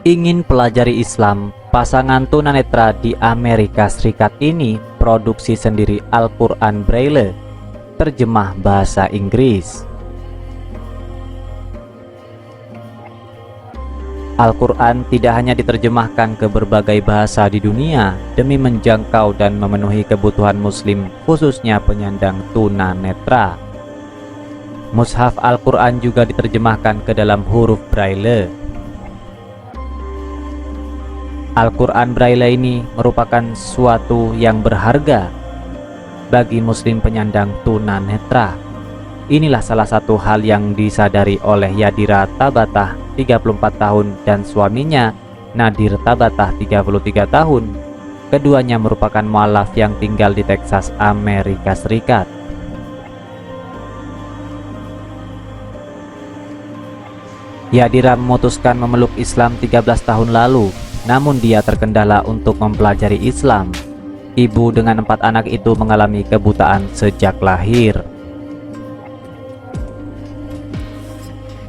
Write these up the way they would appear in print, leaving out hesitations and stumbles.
Ingin pelajari Islam, pasangan tunanetra di Amerika Serikat ini produksi sendiri Al-Quran Braille, terjemah bahasa Inggris. Al-Quran tidak hanya diterjemahkan ke berbagai bahasa di dunia demi menjangkau dan memenuhi kebutuhan muslim, khususnya penyandang tunanetra. Mushaf Al-Quran juga diterjemahkan ke dalam huruf Braille. Al-Quran Braille ini merupakan suatu yang berharga bagi muslim penyandang tunanetra. Inilah salah satu hal yang disadari oleh Yadira Tabatah 34 tahun dan suaminya Nadir Tabatah 33 tahun. Keduanya merupakan mualaf yang tinggal di Texas, Amerika Serikat. Yadira memutuskan memeluk Islam 13 tahun lalu, namun dia terkendala untuk mempelajari Islam. Ibu dengan 4 anak itu mengalami kebutaan sejak lahir.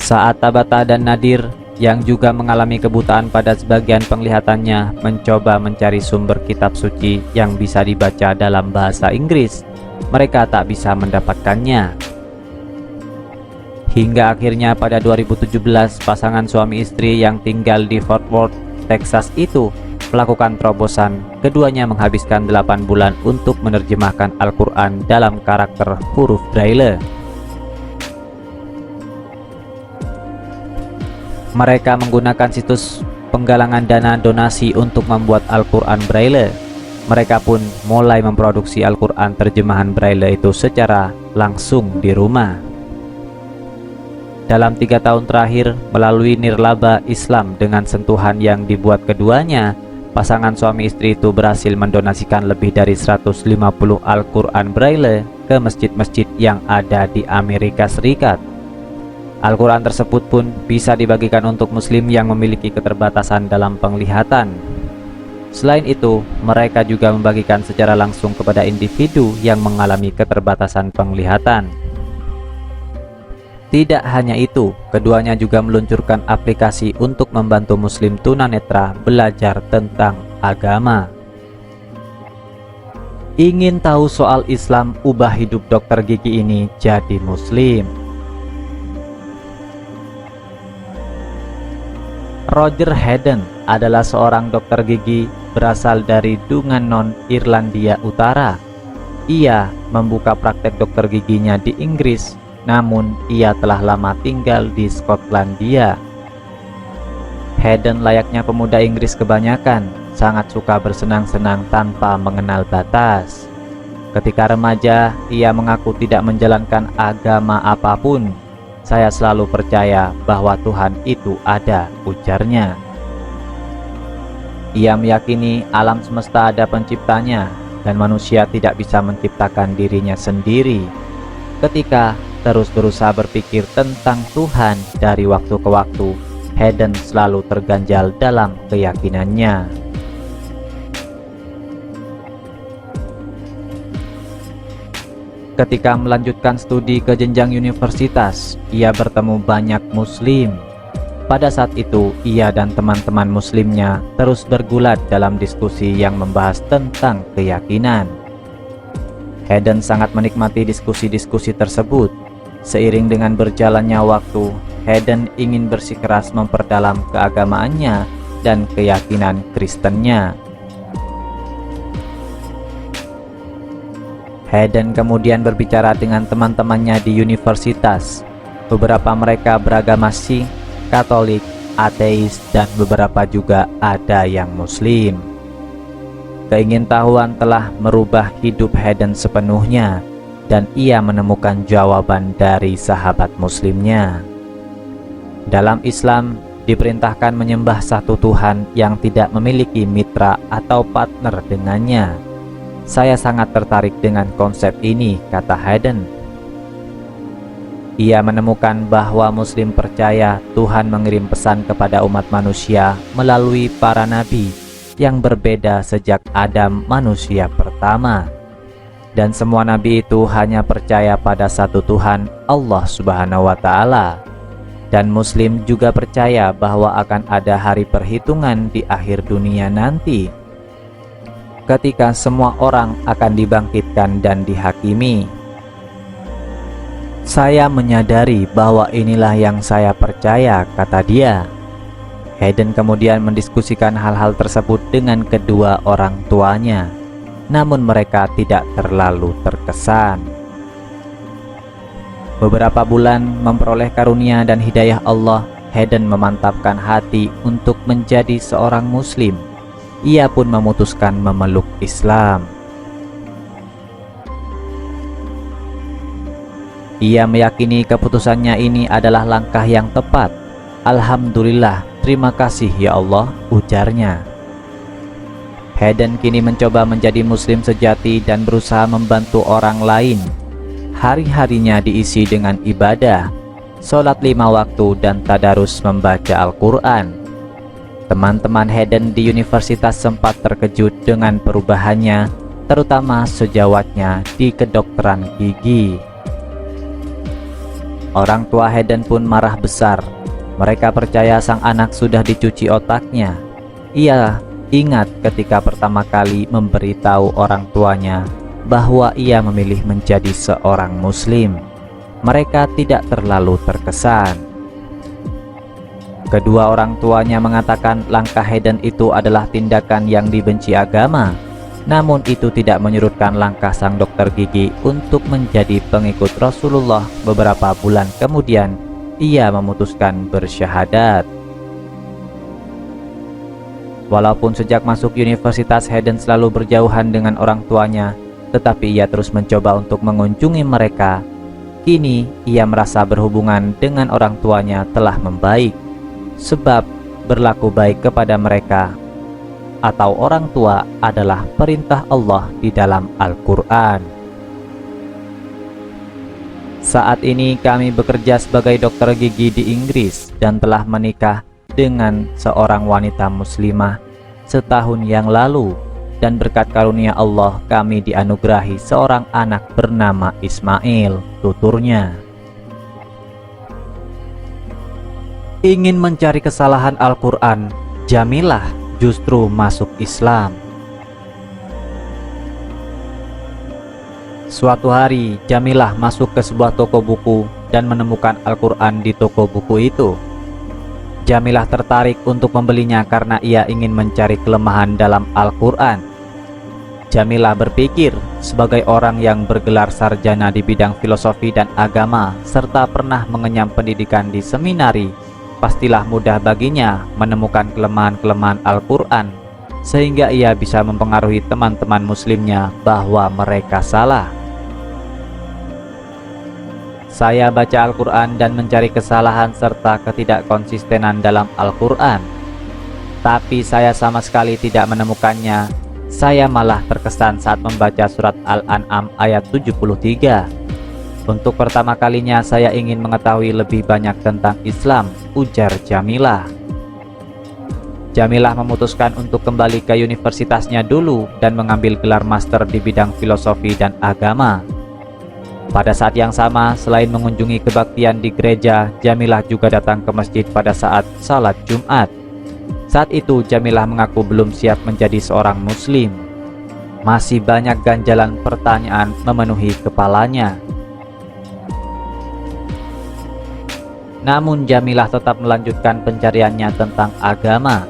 Saat Tabatah dan Nadir yang juga mengalami kebutaan pada sebagian penglihatannya mencoba mencari sumber kitab suci yang bisa dibaca dalam bahasa Inggris, mereka tak bisa mendapatkannya. Hingga akhirnya pada 2017 pasangan suami istri yang tinggal di Fort Worth, Texas itu melakukan terobosan. Keduanya menghabiskan 8 bulan untuk menerjemahkan Al-Quran dalam karakter huruf Braille. Mereka menggunakan situs penggalangan dana donasi untuk membuat Al-Quran Braille. Mereka pun mulai memproduksi Al-Quran terjemahan Braille itu secara langsung di rumah. Dalam 3 tahun terakhir, melalui nirlaba Islam dengan sentuhan yang dibuat keduanya, pasangan suami istri itu berhasil mendonasikan lebih dari 150 Al-Quran Braille ke masjid-masjid yang ada di Amerika Serikat. Al-Quran tersebut pun bisa dibagikan untuk muslim yang memiliki keterbatasan dalam penglihatan. Selain itu, mereka juga membagikan secara langsung kepada individu yang mengalami keterbatasan penglihatan. Tidak hanya itu, keduanya juga meluncurkan aplikasi untuk membantu muslim tunanetra belajar tentang agama. Ingin tahu soal Islam, ubah hidup dokter gigi ini jadi muslim. Roger Hayden adalah seorang dokter gigi berasal dari Dungannon, Irlandia Utara. Ia membuka praktek dokter giginya di Inggris, namun ia telah lama tinggal di Skotlandia. Hayden layaknya pemuda Inggris kebanyakan, sangat suka bersenang-senang tanpa mengenal batas. Ketika remaja, ia mengaku tidak menjalankan agama apapun. Saya selalu percaya bahwa Tuhan itu ada, ujarnya. Ia meyakini alam semesta ada penciptanya dan manusia tidak bisa menciptakan dirinya sendiri. Ketika terus berusaha berpikir tentang Tuhan dari waktu ke waktu, Hayden selalu terganjal dalam keyakinannya. Ketika melanjutkan studi ke jenjang universitas, ia bertemu banyak muslim. Pada saat itu, ia dan teman-teman muslimnya terus bergulat dalam diskusi yang membahas tentang keyakinan. Hayden sangat menikmati diskusi-diskusi tersebut. Seiring dengan berjalannya waktu, Hayden ingin bersikeras memperdalam keagamaannya dan keyakinan Kristennya. Hayden kemudian berbicara dengan teman-temannya di universitas. Beberapa mereka beragama Sikh, Katolik, ateis, dan beberapa juga ada yang Muslim. Keingintahuan telah merubah hidup Hayden sepenuhnya, dan ia menemukan jawaban dari sahabat Muslimnya. Dalam Islam, diperintahkan menyembah satu Tuhan yang tidak memiliki mitra atau partner dengannya. Saya sangat tertarik dengan konsep ini, kata Hayden. Ia menemukan bahwa muslim percaya Tuhan mengirim pesan kepada umat manusia melalui para nabi yang berbeda sejak Adam manusia pertama. Dan semua nabi itu hanya percaya pada satu Tuhan, Allah Subhanahu wa Ta'ala. Dan Muslim juga percaya bahwa akan ada hari perhitungan di akhir dunia nanti, ketika semua orang akan dibangkitkan dan dihakimi. Saya menyadari bahwa inilah yang saya percaya, kata dia. Hayden kemudian mendiskusikan hal-hal tersebut dengan kedua orang tuanya, namun mereka tidak terlalu terkesan. Beberapa bulan memperoleh karunia dan hidayah Allah, Hayden memantapkan hati untuk menjadi seorang Muslim. Ia pun memutuskan memeluk Islam. Ia meyakini keputusannya ini adalah langkah yang tepat. Alhamdulillah, terima kasih ya Allah, ujarnya. Hayden kini mencoba menjadi Muslim sejati dan berusaha membantu orang lain. Hari-harinya diisi dengan ibadah, sholat 5 waktu dan tadarus membaca Al-Quran. Teman-teman Hayden di universitas sempat terkejut dengan perubahannya, terutama sejawatnya di kedokteran gigi. Orang tua Hayden pun marah besar. Mereka percaya sang anak sudah dicuci otaknya. Ia ingat ketika pertama kali memberitahu orang tuanya bahwa ia memilih menjadi seorang Muslim. Mereka tidak terlalu terkesan. Kedua orang tuanya mengatakan langkah Hayden itu adalah tindakan yang dibenci agama. Namun itu tidak menyurutkan langkah sang dokter gigi untuk menjadi pengikut Rasulullah. Beberapa bulan kemudian, ia memutuskan bersyahadat. Walaupun sejak masuk universitas Hayden selalu berjauhan dengan orang tuanya, tetapi ia terus mencoba untuk mengunjungi mereka. Kini ia merasa berhubungan dengan orang tuanya telah membaik, sebab berlaku baik kepada mereka atau orang tua adalah perintah Allah di dalam Al-Quran. Saat ini kami bekerja sebagai dokter gigi di Inggris dan telah menikah dengan seorang wanita muslimah setahun yang lalu, dan berkat karunia Allah kami dianugerahi seorang anak bernama Ismail, tuturnya. Ingin mencari kesalahan Al-Quran, Jamilah justru masuk Islam. Suatu hari, Jamilah masuk ke sebuah toko buku dan menemukan Al-Quran di toko buku itu. Jamilah tertarik untuk membelinya karena ia ingin mencari kelemahan dalam Al-Quran. Jamilah berpikir, sebagai orang yang bergelar sarjana di bidang filosofi dan agama, serta pernah mengenyam pendidikan di seminari, pastilah mudah baginya menemukan kelemahan-kelemahan Al-Quran, sehingga ia bisa mempengaruhi teman-teman muslimnya bahwa mereka salah. Saya baca Al-Quran dan mencari kesalahan serta ketidakkonsistenan dalam Al-Quran, tapi saya sama sekali tidak menemukannya. Saya malah terkesan saat membaca surat Al-An'am ayat 73. Untuk pertama kalinya saya ingin mengetahui lebih banyak tentang Islam, ujar Jamilah. Jamilah memutuskan untuk kembali ke universitasnya dulu dan mengambil gelar master di bidang filosofi dan agama. Pada saat yang sama, selain mengunjungi kebaktian di gereja, Jamilah juga datang ke masjid pada saat salat Jumat. Saat itu Jamilah mengaku belum siap menjadi seorang muslim. Masih banyak ganjalan pertanyaan memenuhi kepalanya. Namun Jamilah tetap melanjutkan pencariannya tentang agama.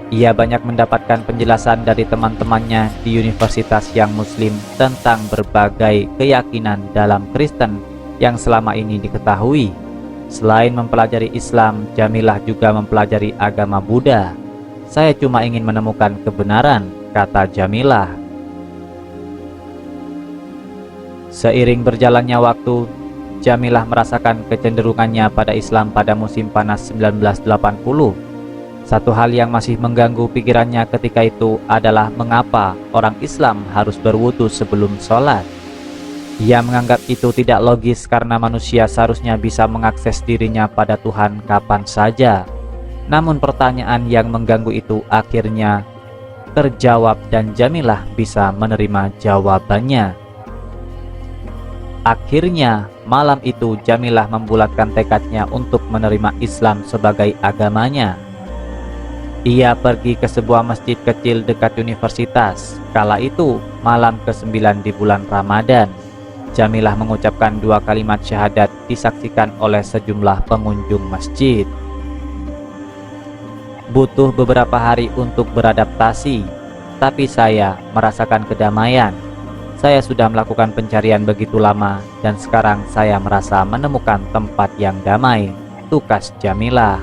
Ia banyak mendapatkan penjelasan dari teman-temannya di universitas yang muslim tentang berbagai keyakinan dalam Kristen yang selama ini diketahui. Selain mempelajari Islam, Jamilah juga mempelajari agama Buddha. Saya cuma ingin menemukan kebenaran, kata Jamilah. Seiring berjalannya waktu, Jamilah merasakan kecenderungannya pada Islam pada musim panas 1980. Satu hal yang masih mengganggu pikirannya ketika itu adalah mengapa orang Islam harus berwudu sebelum sholat. Ia menganggap itu tidak logis karena manusia seharusnya bisa mengakses dirinya pada Tuhan kapan saja. Namun pertanyaan yang mengganggu itu akhirnya terjawab dan Jamilah bisa menerima jawabannya. Akhirnya Malam itu Jamilah membulatkan tekadnya untuk menerima Islam sebagai agamanya. Ia pergi ke sebuah masjid kecil dekat universitas. Kala itu malam ke-9 di bulan Ramadan. Jamilah mengucapkan 2 kalimat syahadat disaksikan oleh sejumlah pengunjung masjid. Butuh beberapa hari untuk beradaptasi, tapi saya merasakan kedamaian. Saya sudah melakukan pencarian begitu lama dan sekarang saya merasa menemukan tempat yang damai, tukas Jamilah.